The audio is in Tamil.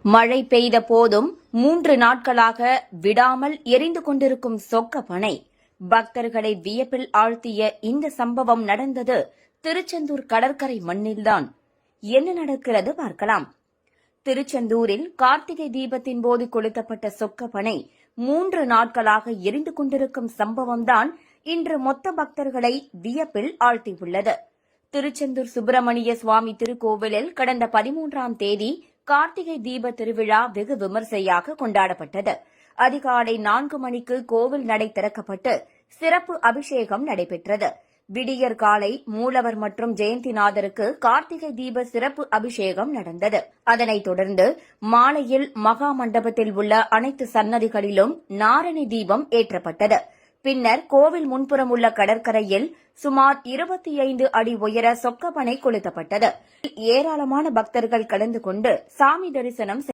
மழை பெய்த போதும் 3 நாட்களாக விடாமல் எரிந்து கொண்டிருக்கும் சொக்கப்பனை பக்தர்களை வியப்பில் ஆழ்த்திய இந்த சம்பவம் நடந்தது திருச்செந்தூர் கடற்கரை மண்ணில்தான். என்ன நடக்கிறது பார்க்கலாம். திருச்செந்தூரில் கார்த்திகை தீபத்தின் போது கொளுத்தப்பட்ட சொக்கப்பனை 3 நாட்களாக எரிந்து கொண்டிருக்கும் சம்பவம்தான் இன்று மொத்த பக்தர்களை வியப்பில் ஆழ்த்தியுள்ளது. திருச்செந்தூர் சுப்பிரமணிய சுவாமி திருக்கோவிலில் கடந்த 13ஆம் தேதி கார்த்திகை தீப திருவிழா வெகு விமர்சையாக கொண்டாடப்பட்டது. அதிகாலை 4 மணிக்கு கோவில் நடை திறக்கப்பட்டு சிறப்பு அபிஷேகம் நடைபெற்றது. விடியற் காலை மூலவர் மற்றும் ஜெயந்திநாதருக்கு கார்த்திகை தீப சிறப்பு அபிஷேகம் நடந்தது. அதனைத் தொடர்ந்து மாலையில் மகா மண்டபத்தில் உள்ள அனைத்து சன்னதிகளிலும் நாரணி தீபம் ஏற்றப்பட்டது. பின்னர் கோவில் முன்புறம் உள்ள கடற்கரையில் சுமார் 25 அடி உயர சொக்கப்பனை கொளுத்தப்பட்டது. ஏராளமான பக்தர்கள் கலந்து கொண்டு சாமி தரிசனம்